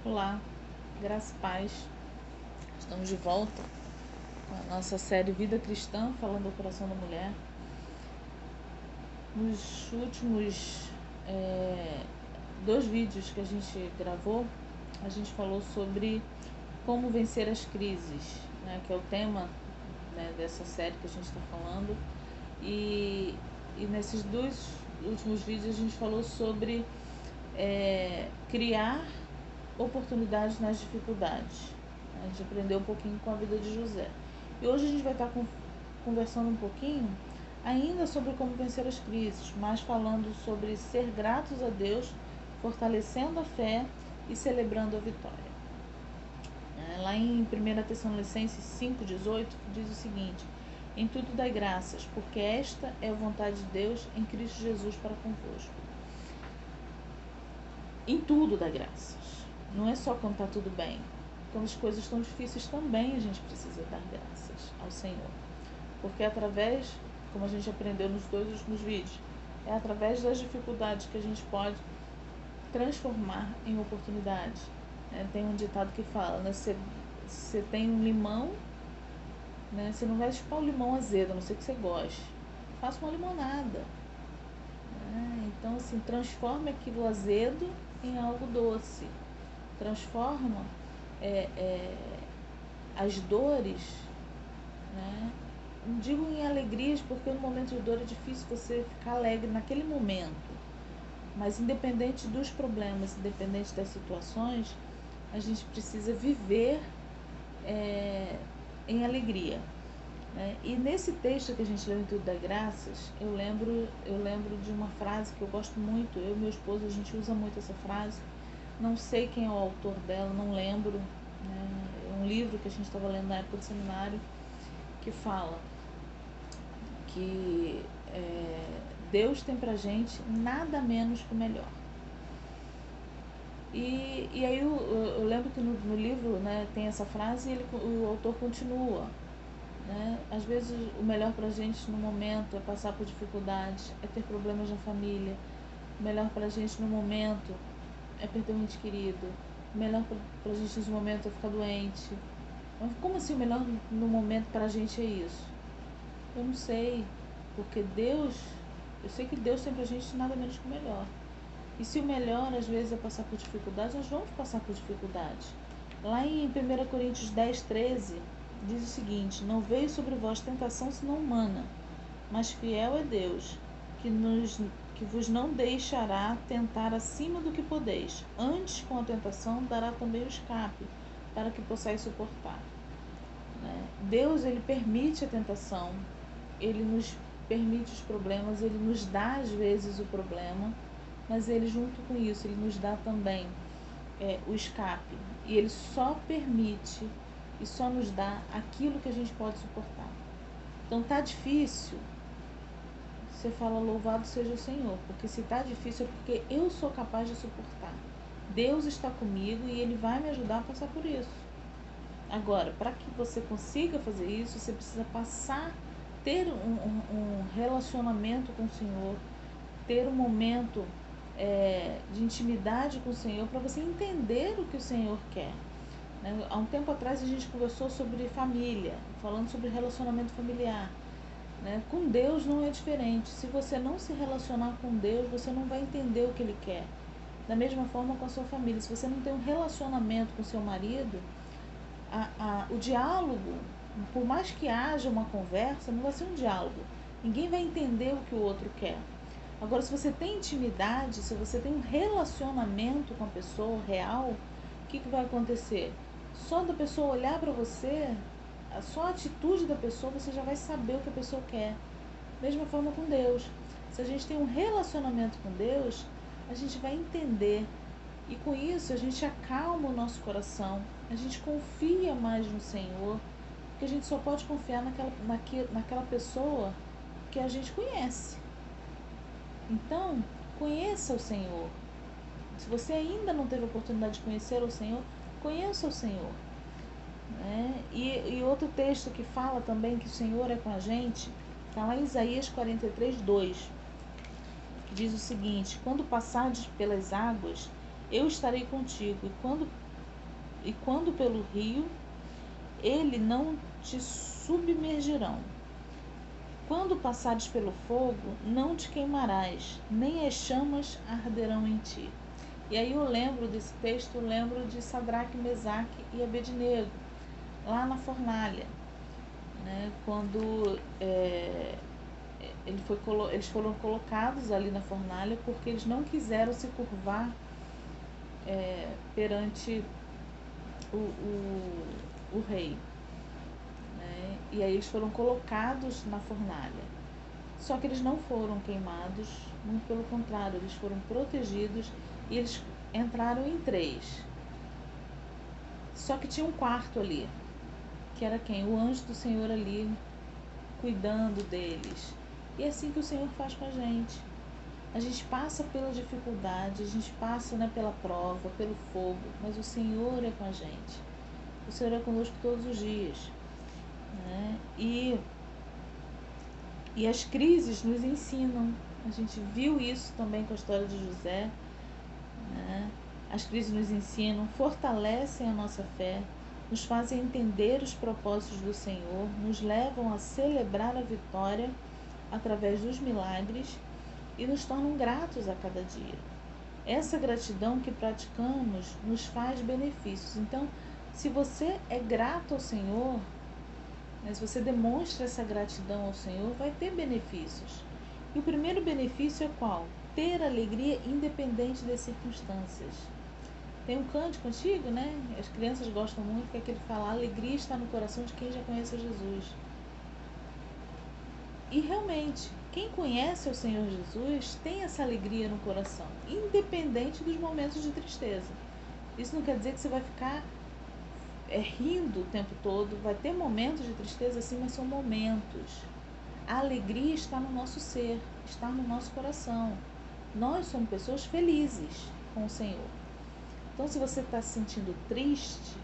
Olá, graça e paz. Estamos de volta com a nossa série Vida Cristã, falando do coração da mulher. Nos últimos 2 vídeos que a gente gravou, a gente falou sobre como vencer as crises, né, que é o tema, né, dessa série que a gente está falando. E nesses 2 últimos vídeos a gente falou sobre criar oportunidades nas dificuldades. A gente aprendeu um pouquinho com a vida de José. E hoje a gente vai estar conversando um pouquinho ainda sobre como vencer as crises, mas falando sobre ser gratos a Deus, fortalecendo a fé e celebrando a vitória. Lá em 1 Tessalonicenses 5,18 diz o seguinte: em tudo dai graças, porque esta é a vontade de Deus em Cristo Jesus para convosco. Em tudo dai graças. Não é só quando está tudo bem. Quando as coisas estão difíceis também a gente precisa dar graças ao Senhor. Porque através, como a gente aprendeu nos 2 últimos vídeos, é através das dificuldades que a gente pode transformar em oportunidades. Tem um ditado que fala, né? Você tem um limão, né? Você não vai chupar o limão azedo, a não ser que você goste. Faça uma limonada. Então, assim, transforme aquilo azedo em algo doce. Transforma as dores, né? Não digo em alegrias, porque no momento de dor é difícil você ficar alegre naquele momento. Mas independente dos problemas, independente das situações, a gente precisa viver em alegria. E nesse texto que a gente leu em Tudo dá Graças, eu lembro de uma frase que eu gosto muito. Eu e meu esposo, a gente usa muito essa frase. Não sei quem é o autor dela, não lembro. É um livro que a gente estava lendo na época do seminário, que fala que Deus tem pra gente nada menos que o melhor. E aí eu lembro que no livro, né, tem essa frase e o autor continua. Às vezes o melhor pra gente no momento é passar por dificuldades, é ter problemas na família. O melhor pra gente no momento é perder um ente querido. O melhor pra gente nesse momento é ficar doente. Mas como assim o melhor no momento pra gente é isso? Eu não sei, porque eu sei que Deus tem pra gente nada menos que o melhor. E se o melhor às vezes é passar por dificuldades, nós vamos passar por dificuldades. Lá em 1 Coríntios 10:13 diz o seguinte: não veio sobre vós tentação senão humana, mas fiel é Deus, que vos não deixará tentar acima do que podeis. Antes, com a tentação, dará também o escape, para que possais suportar. Deus, Ele permite a tentação, Ele nos permite os problemas, Ele nos dá às vezes o problema, mas Ele, junto com isso, Ele nos dá também o escape. E Ele só permite e só nos dá aquilo que a gente pode suportar. Então tá difícil, você fala louvado seja o Senhor, porque se tá difícil é porque eu sou capaz de suportar. Deus está comigo e Ele vai me ajudar a passar por isso. Agora, para que você consiga fazer isso, você precisa ter um relacionamento com o Senhor, ter um momento de intimidade com o Senhor, para você entender o que o Senhor quer. Há um tempo atrás a gente conversou sobre família, falando sobre relacionamento familiar. Com Deus não é diferente. Se você não se relacionar com Deus, você não vai entender o que Ele quer. Da mesma forma com a sua família. Se você não tem um relacionamento com seu marido, o diálogo, por mais que haja uma conversa, não vai ser um diálogo. Ninguém vai entender o que o outro quer. Agora, se você tem intimidade, se você tem um relacionamento com a pessoa real, o que vai acontecer? Só da pessoa olhar para você, só a atitude da pessoa, você já vai saber o que a pessoa quer. Mesma forma com Deus. Se a gente tem um relacionamento com Deus, a gente vai entender. E com isso a gente acalma o nosso coração, a gente confia mais no Senhor, porque a gente só pode confiar naquela pessoa que a gente conhece. Então, conheça o Senhor. Se você ainda não teve a oportunidade de conhecer o Senhor, conheça o Senhor. E outro texto que fala também que o Senhor é com a gente, está lá em Isaías 43:2, que diz o seguinte: quando passares pelas águas, eu estarei contigo, e quando e quando pelo rio, ele não te submergirão. Quando passares pelo fogo, não te queimarás, nem as chamas arderão em ti. E aí eu lembro desse texto, eu lembro de Sadraque, Mesaque e Abednego, lá na fornalha, né? Quando eles foram colocados ali na fornalha porque eles não quiseram se curvar perante o rei, né? E aí eles foram colocados na fornalha. Só que eles não foram queimados, muito pelo contrário, eles foram protegidos e eles entraram em 3. Só que tinha um quarto ali, que era quem? O anjo do Senhor ali, cuidando deles. E é assim que o Senhor faz com a gente. A gente passa pela dificuldade, a gente passa, né, pela prova, pelo fogo, mas o Senhor é com a gente. O Senhor é conosco todos os dias, né? E as crises nos ensinam. A gente viu isso também com a história de José, né? As crises nos ensinam, fortalecem a nossa fé, nos fazem entender os propósitos do Senhor, nos levam a celebrar a vitória através dos milagres e nos tornam gratos a cada dia. Essa gratidão que praticamos nos faz benefícios. Então, se você é grato ao Senhor, se você demonstra essa gratidão ao Senhor, vai ter benefícios. E o primeiro benefício é qual? Ter alegria independente das circunstâncias. Tem um cântico antigo, né? As crianças gostam muito, que é aquele que fala: a alegria está no coração de quem já conhece Jesus. E realmente, quem conhece o Senhor Jesus tem essa alegria no coração, independente dos momentos de tristeza. Isso não quer dizer que você vai ficar rindo o tempo todo. Vai ter momentos de tristeza, sim, mas são momentos. A alegria está no nosso ser, está no nosso coração. Nós somos pessoas felizes com o Senhor. Então, se você está se sentindo triste,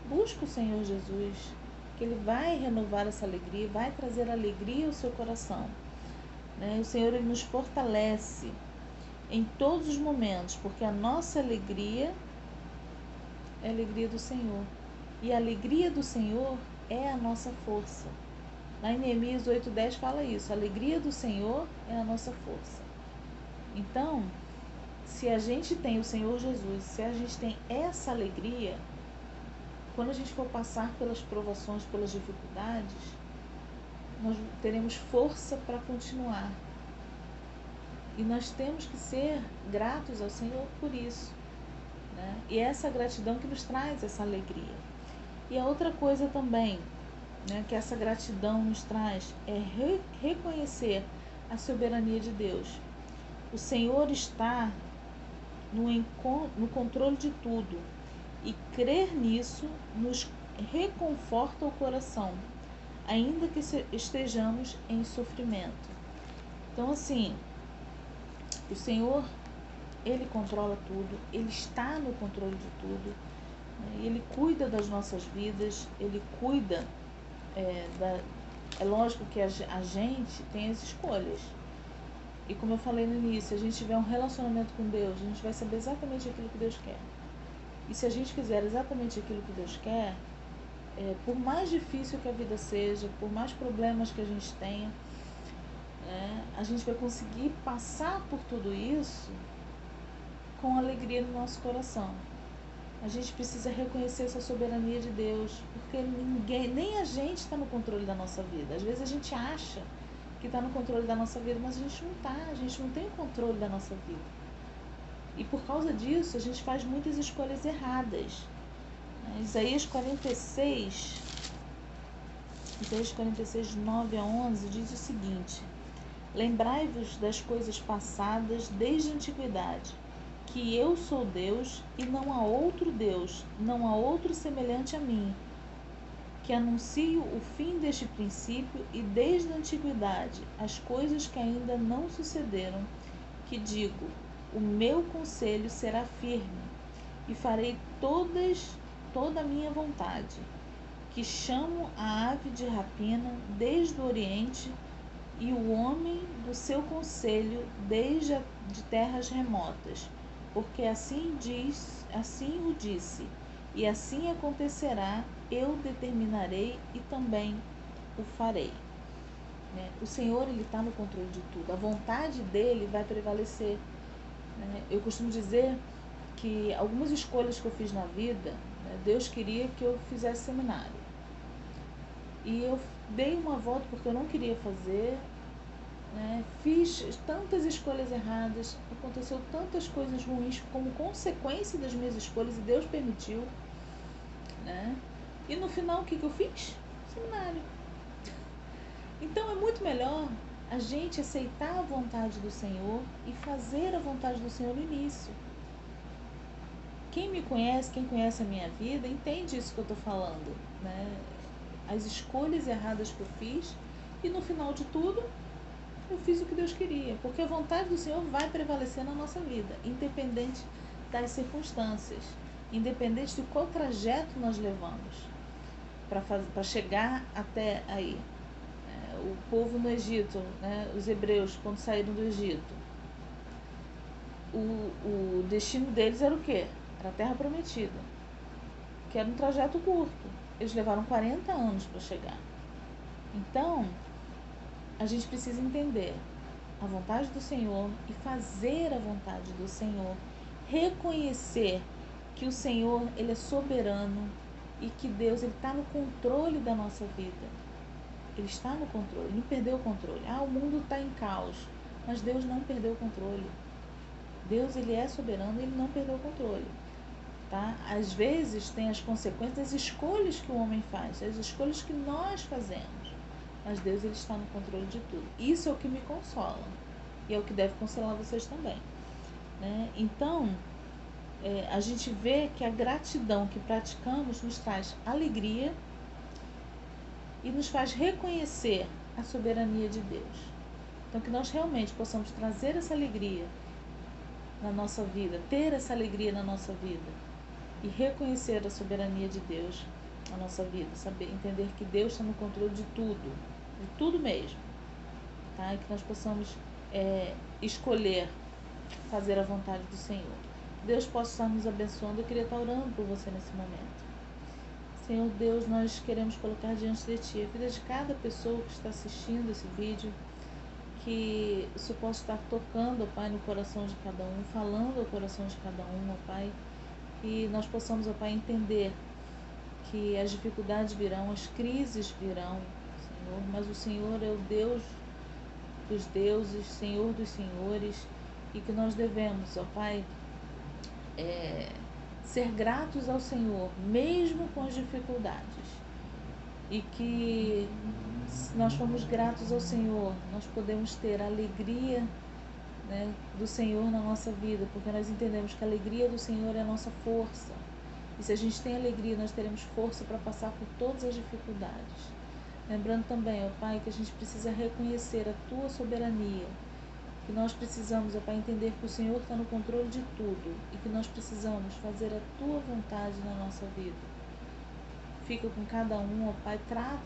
busca o Senhor Jesus, que Ele vai renovar essa alegria, vai trazer alegria ao seu coração, né? O Senhor, Ele nos fortalece em todos os momentos, porque a nossa alegria é a alegria do Senhor. E a alegria do Senhor é a nossa força. Lá em Neemias 8:10 fala isso: a alegria do Senhor é a nossa força. Então, se a gente tem o Senhor Jesus, se a gente tem essa alegria, quando a gente for passar pelas provações, pelas dificuldades, nós teremos força para continuar. E nós temos que ser gratos ao Senhor por isso, né? E é essa gratidão que nos traz essa alegria. E a outra coisa também, né, que essa gratidão nos traz é reconhecer a soberania de Deus. O Senhor está no controle de tudo, e crer nisso nos reconforta o coração, ainda que estejamos em sofrimento. Então, assim, o Senhor, Ele controla tudo, Ele está no controle de tudo, né? Ele cuida das nossas vidas, Ele cuida é lógico que a gente tem as escolhas. E como eu falei no início, se a gente tiver um relacionamento com Deus, a gente vai saber exatamente aquilo que Deus quer. E se a gente fizer exatamente aquilo que Deus quer, por mais difícil que a vida seja, por mais problemas que a gente tenha, a gente vai conseguir passar por tudo isso com alegria no nosso coração. A gente precisa reconhecer essa soberania de Deus, porque nem a gente está no controle da nossa vida. Às vezes a gente acha que está no controle da nossa vida, mas a gente não está, a gente não tem o controle da nossa vida. E por causa disso, a gente faz muitas escolhas erradas. Isaías 46, 9-11 diz o seguinte: lembrai-vos das coisas passadas desde a antiguidade, que eu sou Deus e não há outro Deus, não há outro semelhante a mim, que anuncio o fim deste princípio e desde a antiguidade as coisas que ainda não sucederam, que digo, o meu conselho será firme e farei toda a minha vontade, que chamo a ave de rapina desde o Oriente e o homem do seu conselho desde de terras remotas, porque assim o disse, e assim acontecerá, eu determinarei e também o farei. Né? O Senhor, Ele está no controle de tudo, a vontade dEle vai prevalecer. Né? Eu costumo dizer que algumas escolhas que eu fiz na vida, né, Deus queria que eu fizesse seminário. E eu dei uma volta porque eu não queria fazer, né? Fiz tantas escolhas erradas, aconteceu tantas coisas ruins como consequência das minhas escolhas e Deus permitiu, né? E no final o que eu fiz? Seminário. Então é muito melhor a gente aceitar a vontade do Senhor e fazer a vontade do Senhor no início. Quem me conhece, quem conhece a minha vida, entende isso que eu estou falando, né? As escolhas erradas que eu fiz e no final de tudo eu fiz o que Deus queria, porque a vontade do Senhor vai prevalecer na nossa vida, independente das circunstâncias, independente de qual trajeto nós levamos para chegar até aí. O povo no Egito, né, os hebreus, quando saíram do Egito, o destino deles era o quê? Era a terra prometida, que era um trajeto curto. Eles levaram 40 anos para chegar. Então, a gente precisa entender a vontade do Senhor e fazer a vontade do Senhor. Reconhecer que o Senhor, Ele é soberano e que Deus, Ele está no controle da nossa vida. Ele está no controle, Ele não perdeu o controle. O mundo está em caos, mas Deus não perdeu o controle. Deus, Ele é soberano e Ele não perdeu o controle. Tá? Às vezes tem as consequências das escolhas que o homem faz, as escolhas que nós fazemos. Mas Deus, Ele está no controle de tudo. Isso é o que me consola. E é o que deve consolar vocês também. Né? Então, a gente vê que a gratidão que praticamos nos traz alegria e nos faz reconhecer a soberania de Deus. Então, que nós realmente possamos trazer essa alegria na nossa vida, ter essa alegria na nossa vida e reconhecer a soberania de Deus na nossa vida, saber, entender que Deus está no controle de tudo mesmo, tá? E que nós possamos escolher fazer a vontade do Senhor. Deus possa estar nos abençoando. Eu queria estar orando por você nesse momento. Senhor Deus, nós queremos colocar diante de Ti a vida de cada pessoa que está assistindo esse vídeo, que o Senhor possa estar tocando, ó Pai, no coração de cada um, falando ao coração de cada um, ó Pai, que nós possamos, ó Pai, entender que as dificuldades virão, as crises virão, Senhor, mas o Senhor é o Deus dos deuses, Senhor dos senhores, e que nós devemos, ó Pai, ser gratos ao Senhor, mesmo com as dificuldades. E que, se nós formos gratos ao Senhor, nós podemos ter a alegria, né, do Senhor na nossa vida, porque nós entendemos que a alegria do Senhor é a nossa força. E se a gente tem alegria, nós teremos força para passar por todas as dificuldades. Lembrando também, ó Pai, que a gente precisa reconhecer a Tua soberania, que nós precisamos, ó Pai, entender que o Senhor está no controle de tudo e que nós precisamos fazer a Tua vontade na nossa vida. Fica com cada um, ó Pai, trata